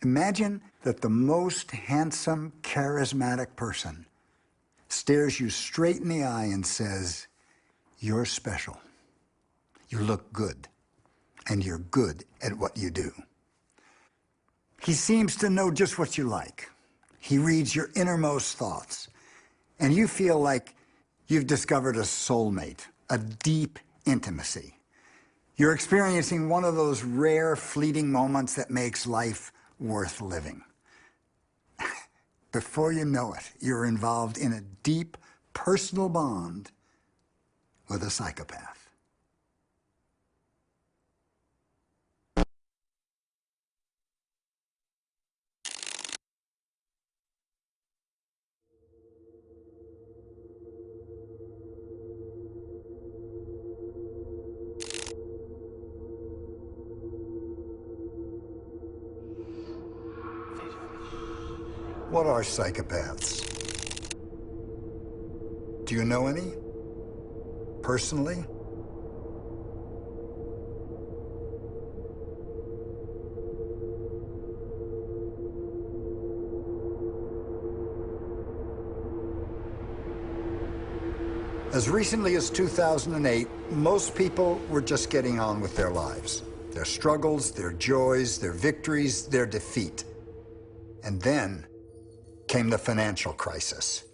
Imagine that the most handsome, charismatic person stares you straight in the eye and says, "You're special. You look good, and you're good at what you do." He seems to know just what you like. He reads your innermost thoughts, and you feel like you've discovered a soulmate, a deep intimacy. You're experiencing one of those rare, fleeting moments that makes life worth living. Before you know it, you're involved in a deep, personal bond with a psychopath. What are psychopaths? Do you know any? Personally? As recently as 2008, most people were just getting on with their lives. Their struggles, their joys, their victories, their defeat. And then came the financial crisis.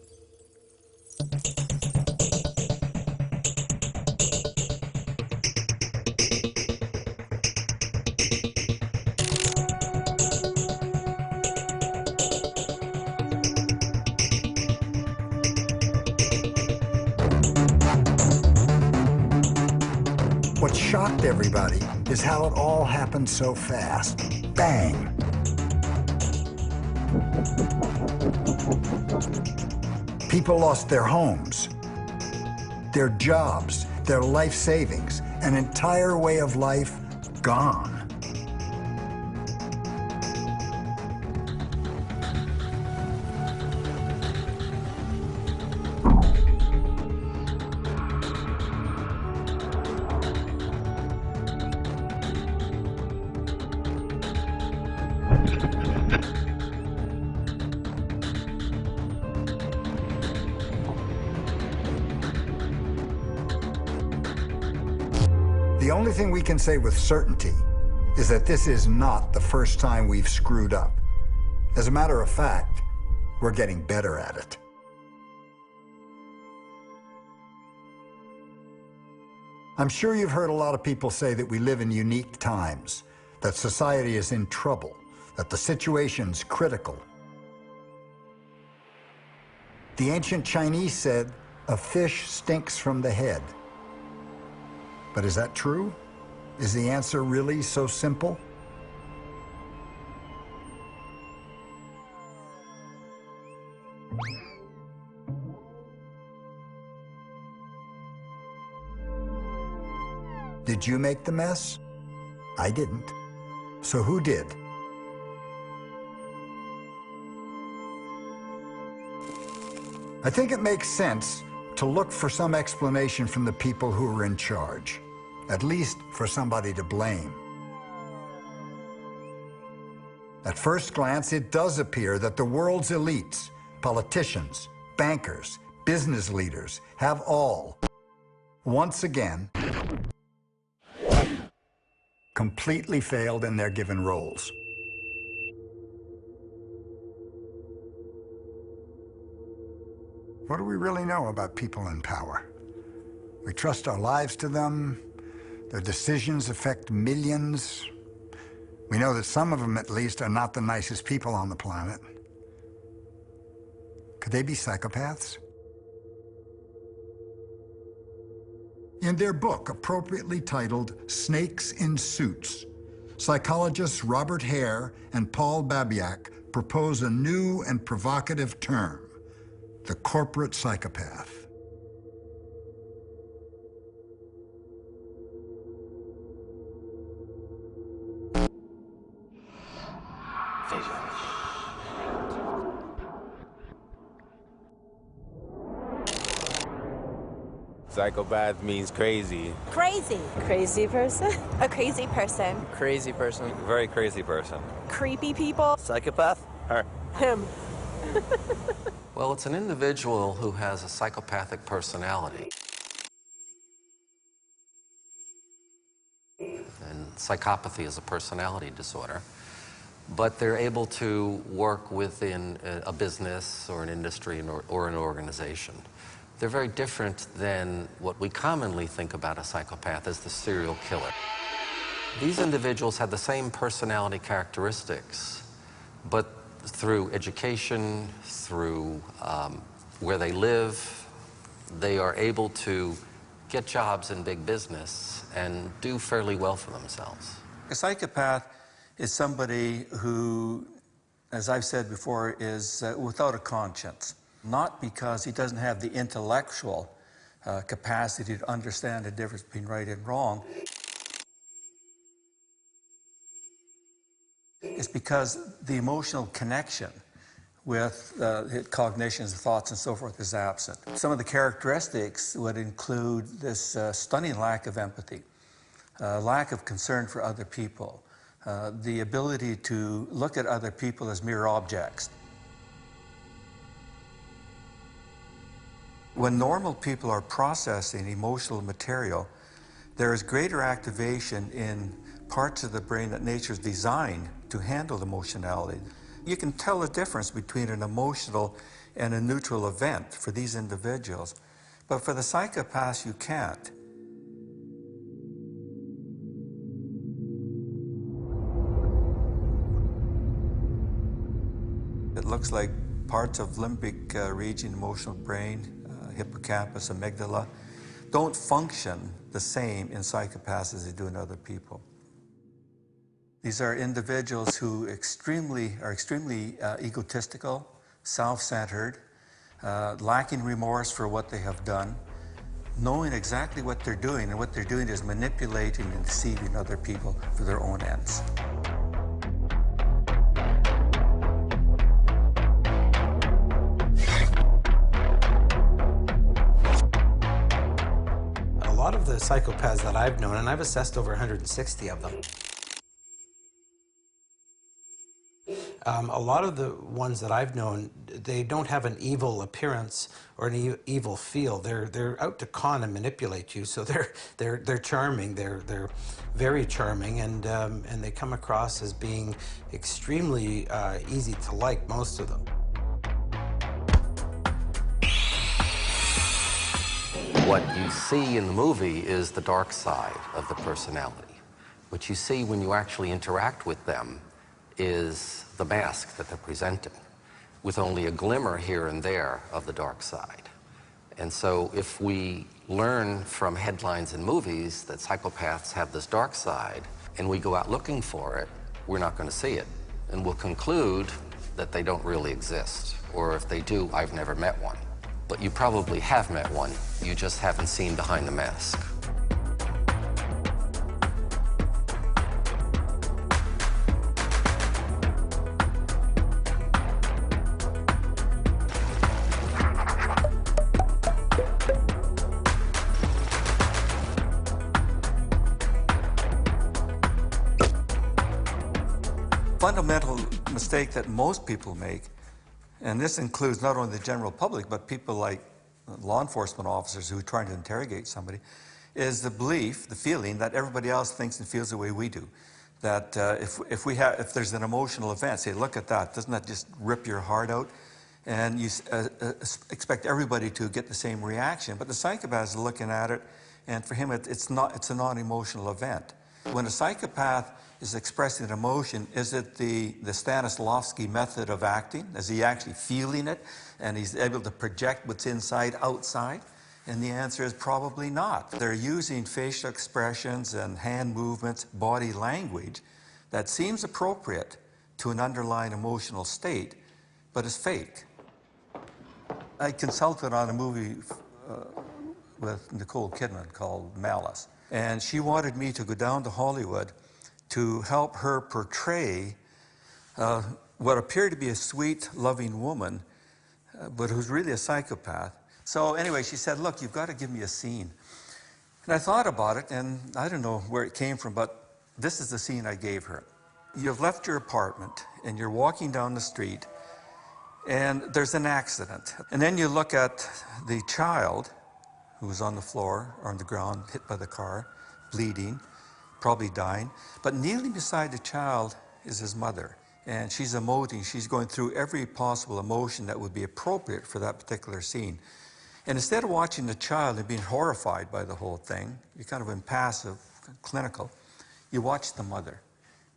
What shocked everybody is how it all happened so fast. Bang! People lost their homes, their jobs, their life savings, an entire way of life gone. The only thing we can say with certainty is that this is not the first time we've screwed up. As a matter of fact, we're getting better at it. I'm sure you've heard a lot of people say that we live in unique times, that society is in trouble, that the situation's critical. The ancient Chinese said, "A fish stinks from the head." But is that true? Is the answer really so simple? Did you make the mess? I didn't. So who did? I think it makes sense to look for some explanation from the people who are in charge, at least for somebody to blame. At first glance, it does appear that the world's elites, politicians, bankers, business leaders, have all, once again, completely failed in their given roles. What do we really know about people in power? We trust our lives to them. Their decisions affect millions. We know that some of them, at least, are not the nicest people on the planet. Could they be psychopaths? In their book, appropriately titled Snakes in Suits, psychologists Robert Hare and Paul Babiak propose a new and provocative term: the corporate psychopath. Psychopath means crazy. Crazy. Crazy person? A crazy person. Crazy person. Very crazy person. Creepy people. Psychopath? Her. Him. Well, it's an individual who has a psychopathic personality. And psychopathy is a personality disorder. But they're able to work within a business or an industry or an organization. They're very different than what we commonly think about a psychopath as the serial killer. These individuals have the same personality characteristics, but through education, through where they live, they are able to get jobs in big business and do fairly well for themselves. A psychopath is somebody who, as I've said before, is without a conscience. Not because he doesn't have the intellectual capacity to understand the difference between right and wrong. It's because the emotional connection with cognitions, thoughts, and so forth is absent. Some of the characteristics would include this stunning lack of empathy, lack of concern for other people, the ability to look at other people as mere objects. When normal people are processing emotional material, there is greater activation in parts of the brain that nature's designed to handle emotionality. You can tell the difference between an emotional and a neutral event for these individuals, but for the psychopaths, you can't. It looks like parts of limbic region, emotional brain, hippocampus, amygdala, don't function the same in psychopaths as they do in other people. These are individuals who are extremely egotistical, self-centered, lacking remorse for what they have done, knowing exactly what they're doing, and what they're doing is manipulating and deceiving other people for their own ends. A lot of the psychopaths that I've known, and I've assessed over 160 of them, a lot of the ones that I've known, they don't have an evil appearance or an evil feel. They're out to con and manipulate you. So they're charming. They're very charming, and they come across as being extremely easy to like. Most of them. What you see in the movie is the dark side of the personality. What you see when you actually interact with them is the mask that they're presenting, with only a glimmer here and there of the dark side. And so if we learn from headlines in movies that psychopaths have this dark side, and we go out looking for it, we're not going to see it. And we'll conclude that they don't really exist. Or if they do, I've never met one. But you probably have met one. You just haven't seen behind the mask. Fundamental mistake that most people make, and this includes not only the general public, but people like law enforcement officers who are trying to interrogate somebody, is the belief, the feeling that everybody else thinks and feels the way we do. That if there's an emotional event, say, look at that, doesn't that just rip your heart out? And you expect everybody to get the same reaction. But the psychopath is looking at it, and for him, it's a non-emotional event. When a psychopath is expressing an emotion, is it the Stanislavski method of acting? Is he actually feeling it, and he's able to project what's inside outside? And the answer is probably not. They're using facial expressions and hand movements, body language, that seems appropriate to an underlying emotional state, but is fake. I consulted on a movie with Nicole Kidman called Malice. And she wanted me to go down to Hollywood to help her portray what appeared to be a sweet, loving woman, but who's really a psychopath, So anyway, she said, look, you've got to give me a scene. And I thought about it, and I don't know where it came from, but this is the scene I gave her. You've left your apartment, and you're walking down the street, and there's an accident. And then you look at the child who was on the floor or on the ground, hit by the car, bleeding, probably dying. But kneeling beside the child is his mother. And she's emoting, she's going through every possible emotion that would be appropriate for that particular scene. And instead of watching the child and being horrified by the whole thing, you're kind of impassive, clinical, you watch the mother.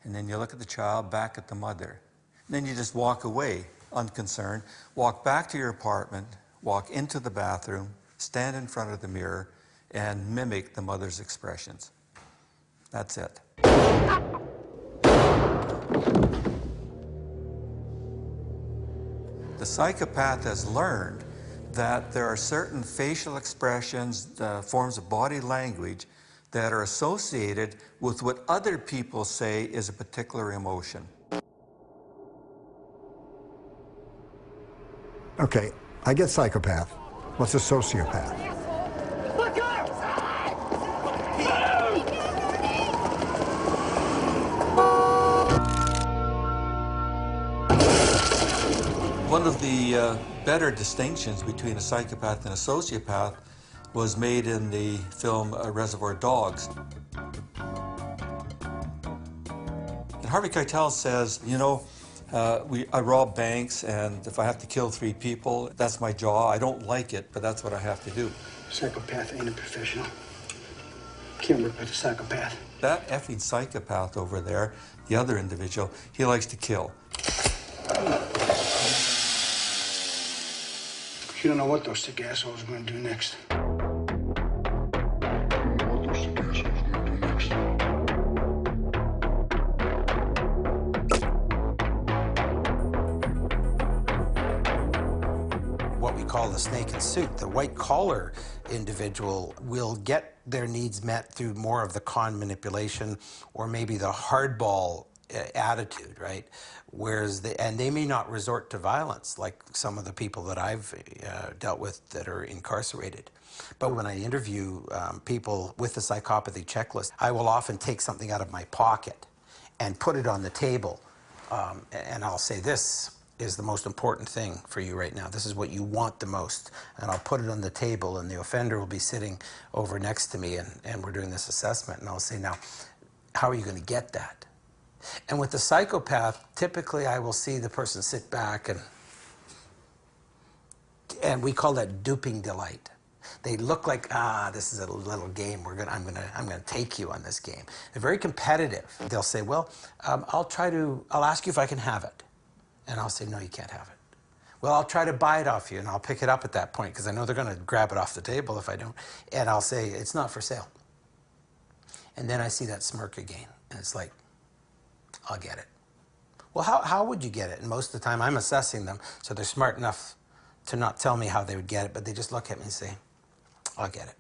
And then you look at the child, back at the mother. And then you just walk away, unconcerned, walk back to your apartment, walk into the bathroom, stand in front of the mirror, and mimic the mother's expressions. That's it. The psychopath has learned that there are certain facial expressions, forms of body language that are associated with what other people say is a particular emotion. Okay, I get psychopath. What's a sociopath? One of the better distinctions between a psychopath and a sociopath was made in the film Reservoir Dogs. And Harvey Keitel says, you know, I rob banks, and if I have to kill 3 people, that's my job. I don't like it, but that's what I have to do. Psychopath ain't a professional. Can't work with a psychopath. That effing psychopath over there, the other individual, he likes to kill. You don't know what those sick assholes are going to do next. What we call the snake in suit, the white collar individual will get their needs met through more of the con manipulation or maybe the hardball attitude, right? Whereas they may not resort to violence like some of the people that I've dealt with that are incarcerated. But when I interview people with the psychopathy checklist, I will often take something out of my pocket and put it on the table, and I'll say, this is the most important thing for you right now. This is what you want the most. And I'll put it on the table, and the offender will be sitting over next to me, and we're doing this assessment, and I'll say, now, how are you going to get that? And with the psychopath, typically I will see the person sit back, and we call that duping delight. They look like, this is a little game. I'm gonna take you on this game. They're very competitive. They'll say, well, I'll ask you if I can have it. And I'll say, no, you can't have it. Well, I'll try to buy it off you, and I'll pick it up at that point, because I know they're gonna grab it off the table if I don't. And I'll say, it's not for sale. And then I see that smirk again, and it's like, I'll get it. Well, how would you get it? And most of the time I'm assessing them, so they're smart enough to not tell me how they would get it, but they just look at me and say, I'll get it.